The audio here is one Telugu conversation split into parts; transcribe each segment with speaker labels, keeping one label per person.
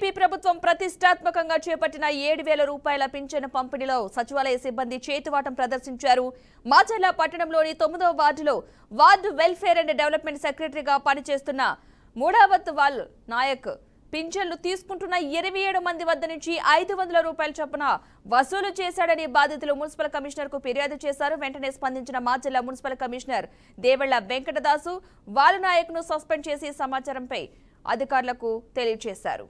Speaker 1: ఏపీ ప్రభుత్వం ప్రతిష్టాత్మకంగా చేపట్టిన 7,000 రూపాయల పింఛను పంపిణీలో సచివాలయ సిబ్బంది చేతువాటం ప్రదర్శించారు. మాచర్ల పట్టణంలోని 9వ వార్డులో వార్డు వెల్ఫేర్ అండ్ డెవలప్మెంట్ సెక్రటరీగా పనిచేస్తున్న మూడావత్ వాల్ నాయక్ పింఛన్లు తీసుకుంటున్న 27 మంది వద్ద నుంచి 500 రూపాయల చొప్పున వసూలు చేశాడని బాధితులు మున్సిపల్ కమిషనర్ కు ఫిర్యాదు చేశారు. వెంటనే స్పందించిన మాచర్ల మున్సిపల్ కమిషనర్ దేవళ్ల వెంకటదాసు వాల్ నాయక్ ను సస్పెండ్ చేసి సమాచారంపై అధికారులకు తెలియజేశారు.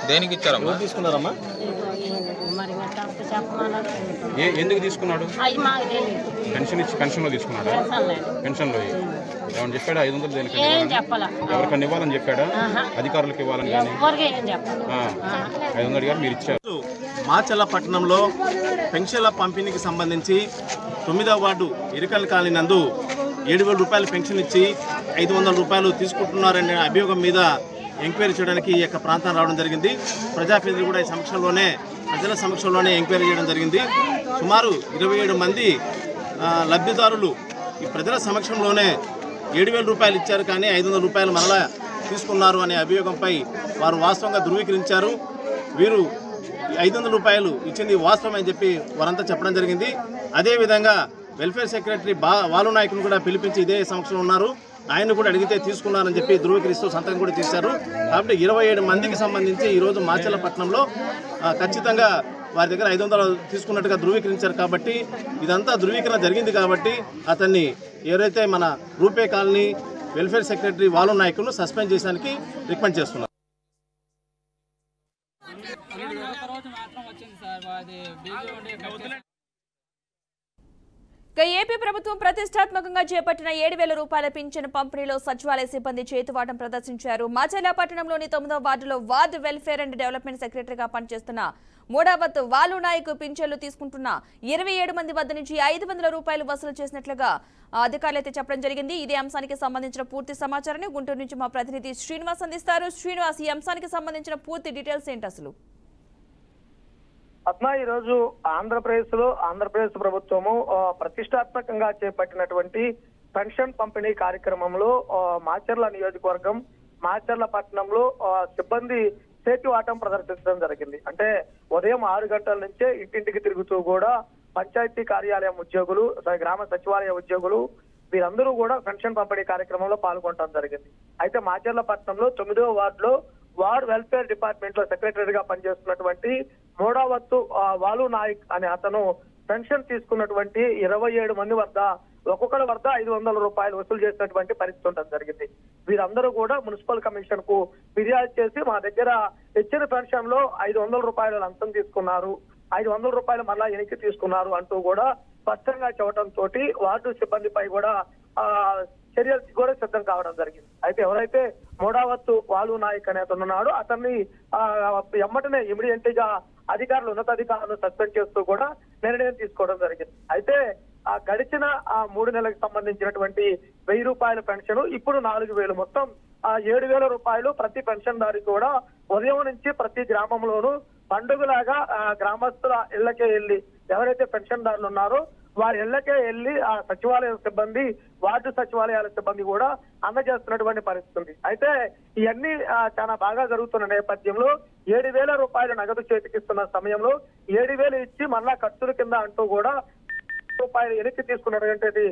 Speaker 2: దేనికి ఇచ్చారమ్మా? తీసుకున్నారమ్మా? ఎందుకు తీసుకున్నాడు? పెన్షన్లో తీసుకున్నాడా? పెన్షన్లో ఏమని చెప్పాడా? 500 దేనికి ఎవరికన్నా ఇవ్వాలని చెప్పాడా? అధికారులకు ఇవ్వాలని కానీ 500 గారు మీరు ఇచ్చారు.
Speaker 3: మాచర్ల పట్టణంలో పెన్షన్ల పంపిణీకి సంబంధించి 9వ వార్డు ఇరికల్ కాలనీ నందు 7,000 రూపాయలు పెన్షన్ ఇచ్చి 500 రూపాయలు తీసుకుంటున్నారనే అభియోగం మీద ఎంక్వైరీ చేయడానికి ఈ యొక్క ప్రాంతం రావడం జరిగింది. ప్రజాప్రతినిధులు కూడా ఈ ప్రజల సమక్షంలోనే ఎంక్వైరీ చేయడం జరిగింది. సుమారు 27 మంది లబ్ధిదారులు ఈ ప్రజల సమక్షంలోనే 7,000 రూపాయలు ఇచ్చారు, కానీ 500 రూపాయలు మరలా తీసుకున్నారు అనే అభియోగంపై వారు వాస్తవంగా ధృవీకరించారు. వీరు 500 రూపాయలు ఇచ్చింది వాస్తవం అని చెప్పి వారంతా చెప్పడం జరిగింది. అదేవిధంగా వెల్ఫేర్ సెక్రటరీ వాలు నాయకుని కూడా పిలిపించి ఇదే సమక్షంలో ఉన్నారు. ఆయన కూడా అడిగితే తీసుకున్నారని చెప్పి ధృవీకరిస్తూ సంతకం కూడా చేశారు. కాబట్టి 27 మందికి సంబంధించి ఈరోజు మాచర్ల పట్టణంలో ఖచ్చితంగా వారి దగ్గర 500 తీసుకున్నట్టుగా ధృవీకరించారు. కాబట్టి ఇదంతా ధృవీకరణ జరిగింది. కాబట్టి అతన్ని ఎవరైతే మన రూపే కాలనీ వెల్ఫేర్ సెక్రటరీ వాలు నాయకులను సస్పెండ్ చేయడానికి రికమెండ్ చేస్తున్నారు.
Speaker 1: ఏపీ ప్రభుత్వం ప్రతిష్టాత్మకంగా చేపట్టిన 7,000 రూపాయల పింఛను పంపిణీలో సచివాలయ సిబ్బంది చేతువాటం ప్రదర్శించారు. మాచర్ల పట్టణంలోని 9వ వార్డులో వార్డు వెల్ఫేర్ అండ్ డెవలప్మెంట్ సెక్రటరీగా పనిచేస్తున్న మూడావత్ వాలు నాయక్ పింఛన్లు తీసుకుంటున్న 27 మంది వద్ద నుంచి 500 రూపాయలు వసూలు చేసినట్లుగా అధికారులు అయితే చెప్పడం జరిగింది. ఇదే అంశానికి సంబంధించిన పూర్తి సమాచారాన్ని గుంటూరు నుంచి మా ప్రతినిధి శ్రీనివాస్ అందిస్తారు. శ్రీనివాస్, ఈ అంశానికి సంబంధించిన పూర్తి డీటెయిల్స్ ఏంటి అసలు?
Speaker 4: పద్మ, ఈరోజు ఆంధ్రప్రదేశ్ ప్రభుత్వము ప్రతిష్టాత్మకంగా చేపట్టినటువంటి పెన్షన్ పంపిణీ కార్యక్రమంలో మాచర్ల నియోజకవర్గం మాచర్ల పట్టణంలో సిబ్బంది చేతువాటం ప్రదర్శించడం జరిగింది. అంటే ఉదయం 6 గంటల నుంచే ఇంటింటికి తిరుగుతూ కూడా పంచాయతీ కార్యాలయం ఉద్యోగులు, గ్రామ సచివాలయ ఉద్యోగులు వీరందరూ కూడా పెన్షన్ పంపిణీ కార్యక్రమంలో పాల్గొనడం జరిగింది. అయితే మాచర్ల పట్టణంలో 9వ వార్డులో వార్డ్ వెల్ఫేర్ డిపార్ట్మెంట్ లో సెక్రటరీగా పనిచేస్తున్నటువంటి మూడావత్తు వాలు నాయక్ అనే అతను పెన్షన్ తీసుకున్నటువంటి 27 మంది వద్ద ఒక్కొక్కరి వద్ద 500 రూపాయలు వసూలు చేసినటువంటి పరిస్థితి ఉండడం జరిగింది. వీరందరూ కూడా మున్సిపల్ కమిషన్ కు ఫిర్యాదు చేసి మా దగ్గర ఇచ్చిన పెన్షన్ లో 500 రూపాయలు లంచం తీసుకున్నారు, 500 రూపాయలు మళ్ళా వెనక్కి తీసుకున్నారు అంటూ కూడా స్పష్టంగా చెప్పడంతో వార్డు సిబ్బందిపై కూడా చర్యలు కూడా సిద్ధం కావడం జరిగింది. అయితే ఎవరైతే మూడావత్తు వాలు నాయక్ అనే అతను ఉన్నాడో అతన్ని ఎమ్మటనే ఇమిడియట్ గా ఉన్నతాధికారులను సస్పెండ్ చేస్తూ కూడా నిర్ణయం తీసుకోవడం జరిగింది. అయితే గడిచిన 3 నెలలకు సంబంధించినటువంటి 1000 రూపాయల పెన్షన్ ఇప్పుడు 4,000, మొత్తం 7,000 రూపాయలు ప్రతి పెన్షన్ దారికి కూడా ఉదయం నుంచి ప్రతి గ్రామంలోనూ పండుగలాగా గ్రామస్తుల ఇళ్లకే వెళ్లి ఎవరైతే పెన్షన్ దారులు ఉన్నారో వారి ఇళ్లకే వెళ్లి ఆ సచివాలయ సిబ్బంది, వార్డు సచివాలయాల సిబ్బంది కూడా అందజేస్తున్నటువంటి పరిస్థితి ఉంది. అయితే ఇవన్నీ చాలా బాగా జరుగుతున్న నేపథ్యంలో 7,000 రూపాయలు నగదు చేతికిస్తున్న సమయంలో 7,000 ఇచ్చి మళ్ళా ఖర్చుల కింద అంటూ కూడా రూపాయలు వెనక్కి తీసుకున్నటువంటి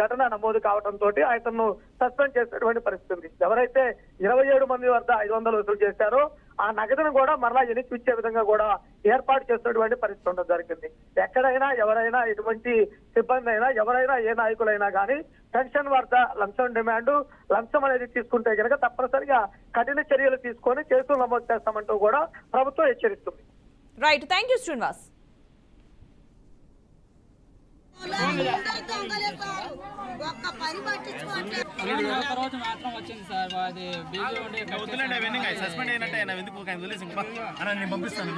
Speaker 4: ఘటన నమోదు కావడంతో ఆయనను సస్పెండ్ చేసినటువంటి పరిస్థితి ఉంది. ఎవరైతే 27 మంది వద్ద 500 వసూలు చేశారో ఆ నగదును కూడా మరలా వెనక్కి ఇచ్చే విధంగా కూడా ఏర్పాటు చేస్తున్నటువంటి పరిస్థితి ఉండడం జరిగింది. ఎక్కడైనా ఎవరైనా ఎటువంటి సిబ్బంది అయినా ఎవరైనా ఏ నాయకులైనా కానీ పెన్షన్ వద్ద లంచం డిమాండ్ లంచం అనేది తీసుకుంటే కనుక తప్పనిసరిగా కఠిన చర్యలు తీసుకొని కేసులు నమోదు చేస్తామంటూ కూడా ప్రభుత్వం హెచ్చరిస్తుంది.
Speaker 1: Right, thank you Srinivas.
Speaker 5: రోజు మాత్రం వచ్చింది సార్, అది సస్పెండ్ అయినట్టు ఆయన ఎందుకు పంపిస్తాను.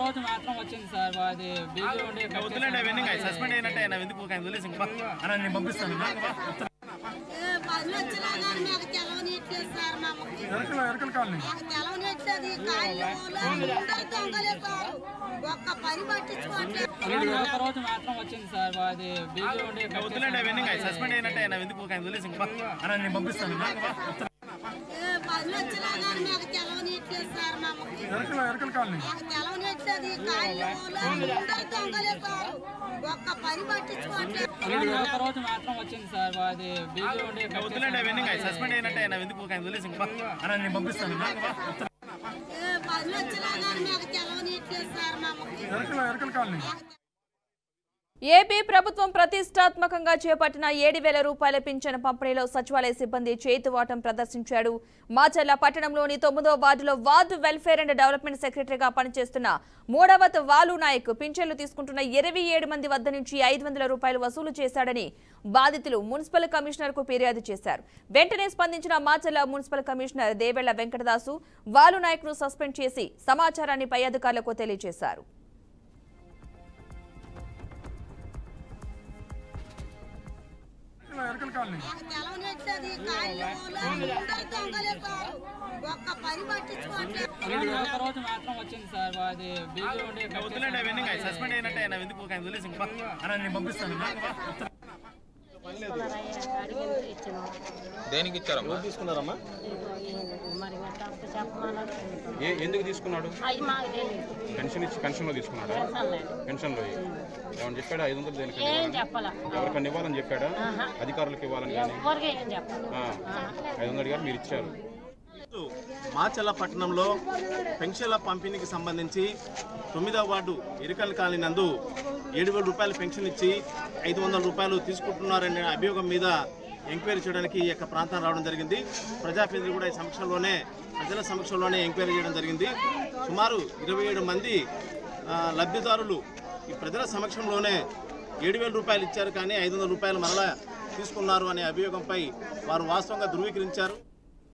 Speaker 5: రోజు మాత్రం వచ్చింది సార్, అది సస్పెండ్ అయినట్టు ఆయన ఎందుకు పంపిస్తాను. రోజు మాత్రం వచ్చింది సార్, అది సస్పెండ్ అయినట్టు ఆయన ఎందుకు పంపిస్తాను. రోజు మాత్రం వచ్చింది సార్, అది సస్పెండ్ అయినట్టు ఆయన ఎందుకు పంపిస్తాను.
Speaker 1: ఏపీ ప్రభుత్వం ప్రతిష్టాత్మకంగా చేపట్టిన 7,000 రూపాయల పింఛను పంపిణీలో సచివాలయ సిబ్బంది చేతువాటం ప్రదర్శించాడు. మాచర్ల పట్టణంలోని 9వ వార్డులో వార్డు వెల్ఫేర్ అండ్ డెవలప్మెంట్ సెక్రటరీగా పనిచేస్తున్న మూడవత్ వాలు నాయక్ పింఛన్లు తీసుకుంటున్న 27 మంది వద్ద నుంచి 500 రూపాయలు వసూలు చేశాడని బాధితులు మున్సిపల్ కమిషనర్ కు ఫిర్యాదు చేశారు. వెంటనే స్పందించిన మాచర్ల మున్సిపల్ కమిషనర్ దేవెళ్ల వెంకటదాసు వాలు నాయక్ ను సస్పెండ్ చేసి సమాచారాన్ని పై అధికారులకు తెలియజేశారు.
Speaker 5: రోజు మాత్రం వచ్చింది సార్, అది సస్పెండ్ అయినట్టు ఆయన ఎందుకు పంపిస్తాను.
Speaker 2: దేనికి ఇచ్చారమ్మా? తీసుకున్నారమ్మా? ఎందుకు తీసుకున్నాడు? పెన్షన్ ఇచ్చి పెన్షన్లో తీసుకున్నాడా? పెన్షన్లో ఏమని చెప్పాడా? 500 దేనికి ఎవరికన్నా ఇవ్వాలని చెప్పాడా? అధికారులకు ఇవ్వాలని కానీ 500 గారు మీరు ఇచ్చారు.
Speaker 3: మాచర్ల పట్టణంలో పెన్షన్ల పంపిణీకి సంబంధించి 9వ వార్డు ఇరికల్ కాలనీ నందు 7,000 రూపాయలు పెన్షన్ ఇచ్చి 500 రూపాయలు తీసుకుంటున్నారనే అభియోగం మీద ఎంక్వైరీ చేయడానికి ఈ యొక్క ప్రాంతం రావడం జరిగింది. ప్రజాప్రతినిధులు కూడా ఈ సమక్షంలోనే ప్రజల సమక్షంలోనే ఎంక్వైరీ చేయడం జరిగింది. సుమారు 27 మంది లబ్ధిదారులు ఈ ప్రజల సమక్షంలోనే 7,000 రూపాయలు ఇచ్చారు, కానీ 500 రూపాయలు మరలా తీసుకున్నారు అనే అభియోగంపై వారు వాస్తవంగా ధృవీకరించారు.